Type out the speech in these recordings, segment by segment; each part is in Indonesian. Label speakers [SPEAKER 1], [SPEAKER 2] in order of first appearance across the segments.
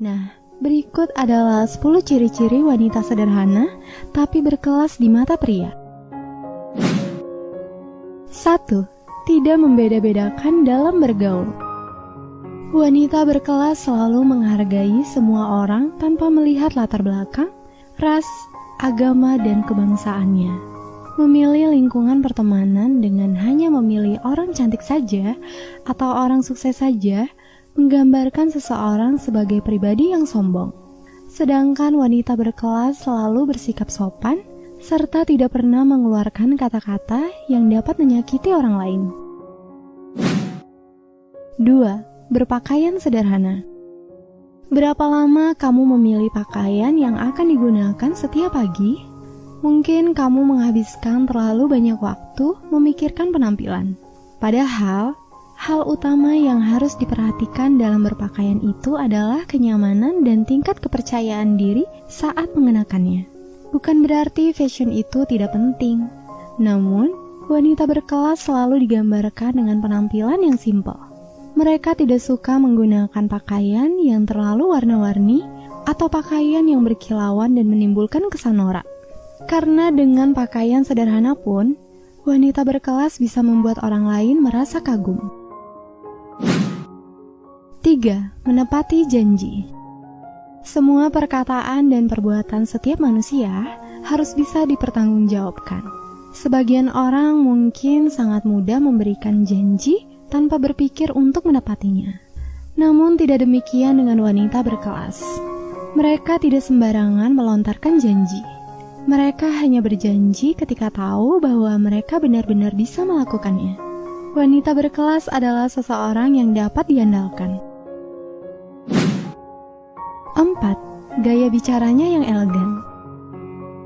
[SPEAKER 1] Nah, berikut adalah 10 ciri-ciri wanita sederhana tapi berkelas di mata pria. 1. Tidak membeda-bedakan dalam bergaul. Wanita berkelas selalu menghargai semua orang tanpa melihat latar belakang, ras, agama, dan kebangsaannya. Memilih lingkungan pertemanan dengan hanya memilih orang cantik saja atau orang sukses saja menggambarkan seseorang sebagai pribadi yang sombong. Sedangkan wanita berkelas selalu bersikap sopan serta tidak pernah mengeluarkan kata-kata yang dapat menyakiti orang lain. 2. Berpakaian sederhana. Berapa lama kamu memilih pakaian yang akan digunakan setiap pagi? Mungkin kamu menghabiskan terlalu banyak waktu memikirkan penampilan. Padahal, hal utama yang harus diperhatikan dalam berpakaian itu adalah kenyamanan dan tingkat kepercayaan diri saat mengenakannya. Bukan berarti fashion itu tidak penting. Namun, wanita berkelas selalu digambarkan dengan penampilan yang simpel. Mereka tidak suka menggunakan pakaian yang terlalu warna-warni atau pakaian yang berkilauan dan menimbulkan kesan norak. Karena dengan pakaian sederhana pun, wanita berkelas bisa membuat orang lain merasa kagum. 3. Menepati janji. Semua perkataan dan perbuatan setiap manusia harus bisa dipertanggungjawabkan. Sebagian orang mungkin sangat mudah memberikan janji tanpa berpikir untuk menepatinya. Namun tidak demikian dengan wanita berkelas. Mereka tidak sembarangan melontarkan janji. Mereka hanya berjanji ketika tahu bahwa mereka benar-benar bisa melakukannya. Wanita berkelas adalah seseorang yang dapat diandalkan. 4. Gaya bicaranya yang elegan.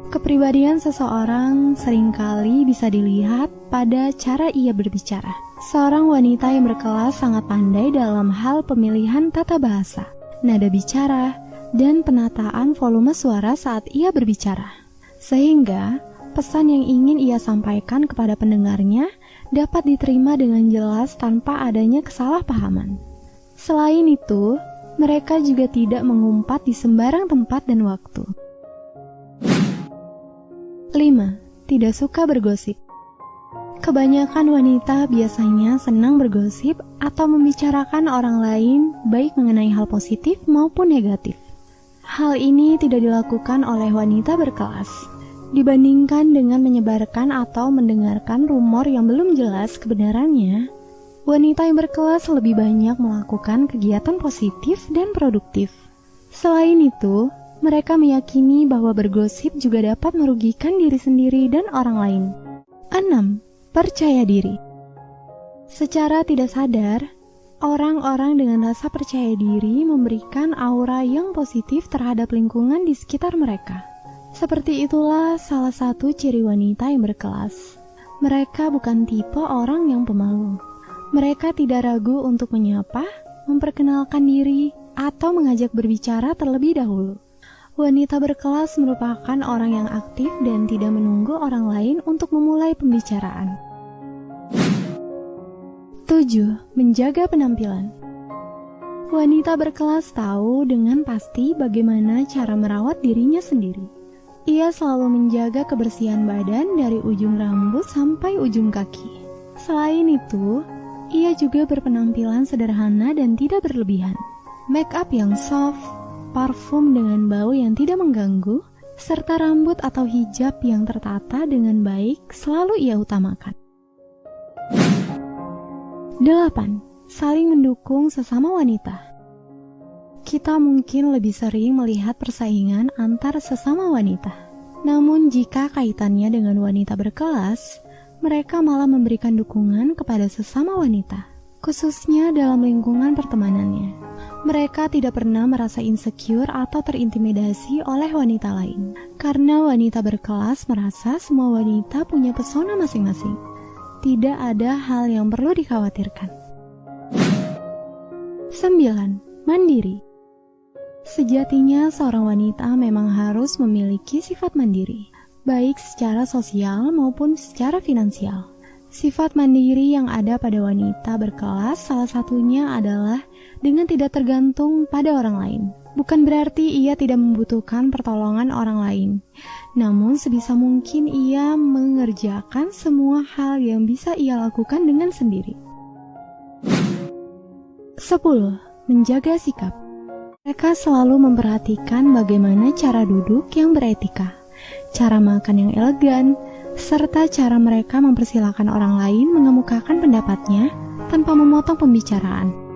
[SPEAKER 1] Kepribadian seseorang seringkali bisa dilihat pada cara ia berbicara. Seorang wanita yang berkelas sangat pandai dalam hal pemilihan tata bahasa, nada bicara, dan penataan volume suara saat ia berbicara. Sehingga, pesan yang ingin ia sampaikan kepada pendengarnya dapat diterima dengan jelas tanpa adanya kesalahpahaman. Selain itu, mereka juga tidak mengumpat di sembarang tempat dan waktu. 5. Tidak suka bergosip. Kebanyakan wanita biasanya senang bergosip atau membicarakan orang lain baik mengenai hal positif maupun negatif. Hal ini tidak dilakukan oleh wanita berkelas. Dibandingkan dengan menyebarkan atau mendengarkan rumor yang belum jelas kebenarannya, wanita yang berkelas lebih banyak melakukan kegiatan positif dan produktif. Selain itu, mereka meyakini bahwa bergosip juga dapat merugikan diri sendiri dan orang lain. 6. Percaya diri. Secara tidak sadar, orang-orang dengan rasa percaya diri memberikan aura yang positif terhadap lingkungan di sekitar mereka. Seperti itulah salah satu ciri wanita yang berkelas. Mereka bukan tipe orang yang pemalu. Mereka tidak ragu untuk menyapa, memperkenalkan diri, atau mengajak berbicara terlebih dahulu. Wanita berkelas merupakan orang yang aktif dan tidak menunggu orang lain untuk memulai pembicaraan. 7. Menjaga penampilan. Wanita berkelas tahu dengan pasti bagaimana cara merawat dirinya sendiri. Ia selalu menjaga kebersihan badan dari ujung rambut sampai ujung kaki. Selain itu, ia juga berpenampilan sederhana dan tidak berlebihan. Make up yang soft, parfum dengan bau yang tidak mengganggu, serta rambut atau hijab yang tertata dengan baik selalu ia utamakan. 8. Saling mendukung sesama wanita. Kita mungkin lebih sering melihat persaingan antar sesama wanita. Namun jika kaitannya dengan wanita berkelas, mereka malah memberikan dukungan kepada sesama wanita, khususnya dalam lingkungan pertemanannya. Mereka tidak pernah merasa insecure atau terintimidasi oleh wanita lain, karena wanita berkelas merasa semua wanita punya pesona masing-masing. Tidak ada hal yang perlu dikhawatirkan. 9. Mandiri. Sejatinya seorang wanita memang harus memiliki sifat mandiri, baik secara sosial maupun secara finansial. Sifat mandiri yang ada pada wanita berkelas salah satunya adalah dengan tidak tergantung pada orang lain. Bukan berarti ia tidak membutuhkan pertolongan orang lain, namun sebisa mungkin ia mengerjakan semua hal yang bisa ia lakukan dengan sendiri. 10. Menjaga sikap. Mereka selalu memperhatikan bagaimana cara duduk yang beretika, cara makan yang elegan, serta cara mereka mempersilahkan orang lain mengemukakan pendapatnya tanpa memotong pembicaraan.